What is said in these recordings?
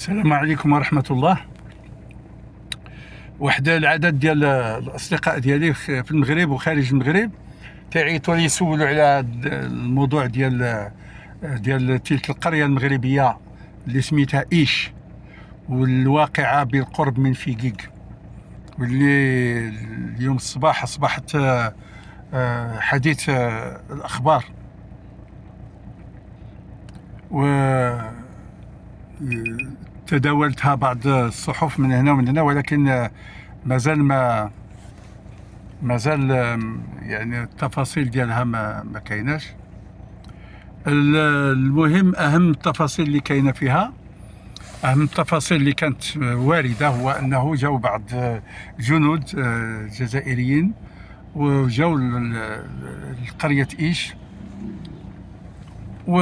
السلام عليكم ورحمة الله. واحد العدد ديال الأصدقاء ديالي في المغرب وخارج المغرب تعيطوا لي يسولوا على هاد الموضوع ديال تلك القرية المغربية اللي سميتها إيش، والواقعة بالقرب من فيكيك، واللي اليوم الصباح أصبحت حديث الأخبار. و تداولتها بعض الصحف من هنا ومن هنا، ولكن مازال يعني التفاصيل ديالها ما كايناش. المهم أهم التفاصيل اللي كاينة فيها، أهم التفاصيل اللي كانت واردة هو أنه جاو بعض جنود جزائريين وجاو لقرية إيش، و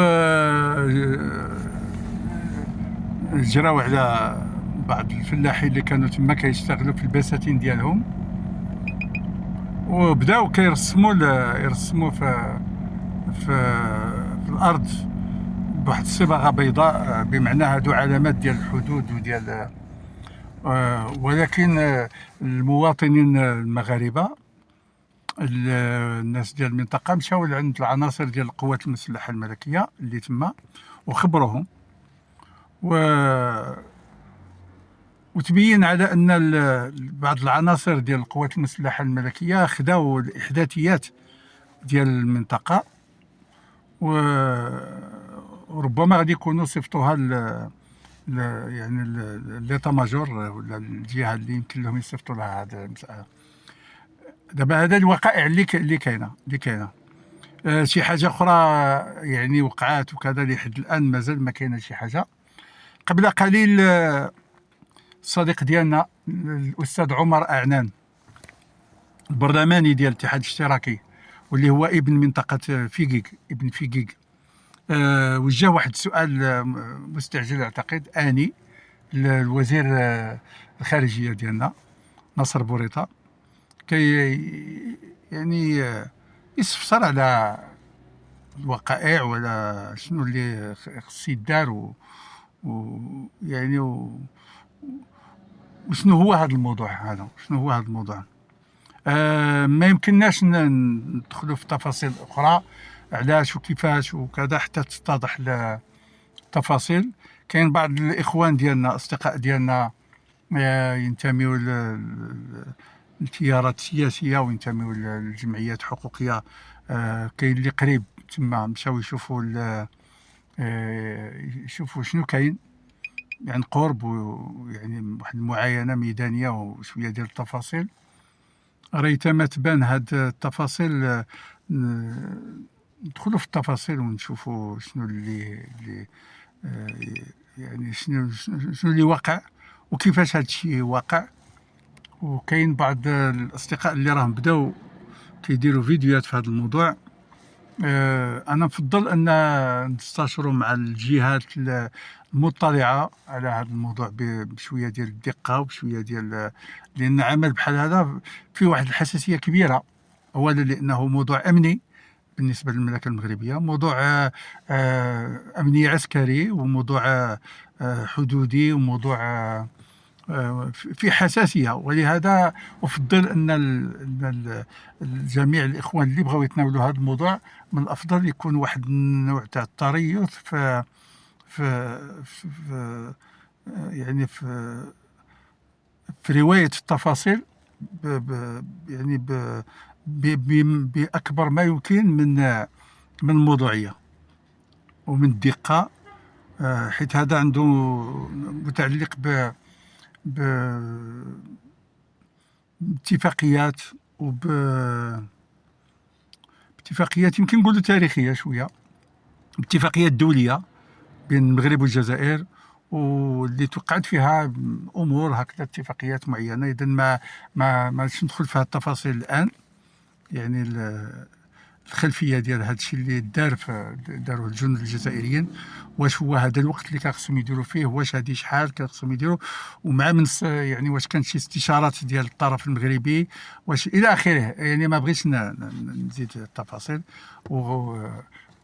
جراو على بعض الفلاحين اللي كانوا تما كيشتغلوا في البساتين ديالهم، وبداو يرسموا في الارض بواحد الصبغه بيضاء، بمعنى هادو علامات ديال الحدود وديال ولكن المواطنين المغاربه، الناس ديال المنطقه، مشاو عند العناصر ديال القوات المسلحه الملكيه اللي تما وخبروهم، وتبين على ان بعض العناصر ديال القوات المسلحه الملكيه خداو الاحداثيات ديال المنطقه، وربما غادي يكونوا صيفطوها يعني ليطا ماجور ولا الجهه اللي يمكن لهم يصيفطوا لها هذه المساله. دابا هذا الوقائع اللي كاينه شي حاجه اخرى يعني وقعات وكذا لحد الان مازال ما كاينه شي حاجه. قبل قليل الصديق ديالنا الأستاذ عمر أعنان، البرلماني ديال الاتحاد الاشتراكي، واللي هو ابن منطقة فيكيك، وجه واحد السؤال مستعجل أعتقد آني للوزير الخارجية ديالنا ناصر بوريطة، كي يعني يستفسر على الوقائع ولا شنو اللي خص يدار، ويعني وشنو هو هذا الموضوع. ما يمكنناش ندخلوا في تفاصيل اخرى علاش وكيفاش وكذا حتى تتضح التفاصيل. كاين بعض الاخوان ديالنا، اصدقاء ديالنا، ينتميوا للتيارات السياسيه وينتميوا للجمعيات الحقوقيه، كاين اللي قريب تما مشاو يشوفوا شنو كاين يعني قرب، ويعني واحد المعاينه ميدانيه وشويه ديال التفاصيل. ريتما تبان هاد التفاصيل، ندخلوا في التفاصيل ونشوفوا شنو اللي يعني شنو اللي واقع وكيفاش هاد الشيء واقع. وكاين بعض الاصدقاء اللي راهم بداو كيديروا فيديوهات في هذا الموضوع. أنا نفضل أن نستشروا مع الجهات المطلعة على هذا الموضوع بشوية ديال الدقة وبشوية ديال، لأن عمل بحال هذا فيه واحد الحساسية كبيرة. أولا لأنه موضوع أمني بالنسبة للمملكة المغربية، موضوع أمني عسكري، وموضوع حدودي، وموضوع في حساسية. ولهذا أفضل أن جميع الإخوان اللي بغاو يتناولوا هذا الموضوع من الأفضل يكون واحد النوع تاع التريث يعني في رواية التفاصيل، يعني بأكبر ما يمكن من الموضوعية ومن الدقة، حيث هذا عنده متعلق باتفاقيات باتفاقيات يمكن نقولوا تاريخية شوية، اتفاقيات دولية بين المغرب والجزائر، واللي توقعت فيها امور هكذا، اتفاقيات معينه. اذا ما ندخل في هذه التفاصيل الان، يعني الخلفيه ديال هذا الشيء اللي داروه الجنود الجزائريين، واش هو هذا الوقت اللي كنخصهم يديروا فيه، واش هذه شحال كنخصهم يديروا، ومع من يعني واش كانت شي استشارات ديال الطرف المغربي، واش الى اخره. يعني ما بغيتش نزيد التفاصيل،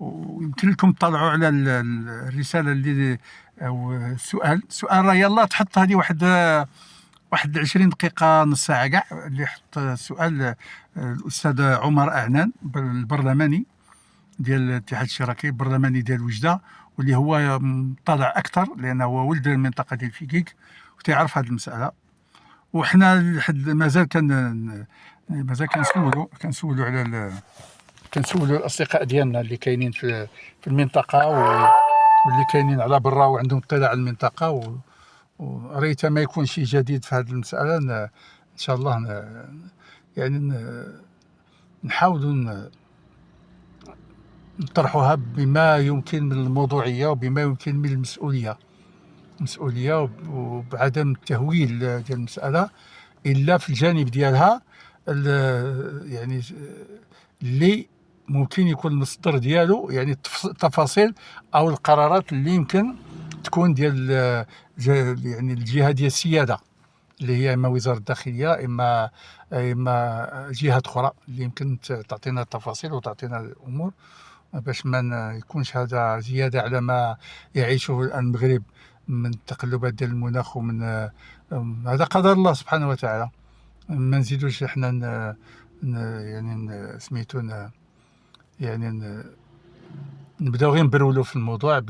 ويمكن لكم تطلعوا على الرسالة اللي أو السؤال راه يلا تحط هذه واحد 20 دقيقة نص ساعة كاع اللي حط سؤال الأستاذ عمر أعنان البرلماني ديال الاتحاد الاشتراكي البرلماني ديال وجدة، واللي هو مطلع أكثر لأنه هو ولد المنطقة ديال فيكيك وتيعرف هذه المسألة. وحنا مازال كنسولو على كنسولو الأصدقاء ديالنا اللي كاينين في المنطقة واللي كاينين على برا وعندهم اطلاع على المنطقة، وريت ما يكون شي جديد في هذه المسألة إن شاء الله يعني نحاولوا نطرحوها بما يمكن من الموضوعية وبما يمكن من المسؤولية وبعدم التهويل ديال المسألة إلا في الجانب ديالها يعني اللي ممكن يكون المصدر ديالو يعني التفاصيل أو القرارات اللي يمكن تكون ديال يعني الجهة ديال السيادة اللي هي إما وزارة الداخلية إما جهات أخرى اللي يمكن تعطينا التفاصيل وتعطينا الأمور باش ما يكونش هذا زيادة على ما يعيشه الآن المغرب من تقلبات ديال المناخ ومن هذا قدر الله سبحانه وتعالى. ما نزيدوش احنا يعني سميتو يعني نبداو غير نبرولو في الموضوع.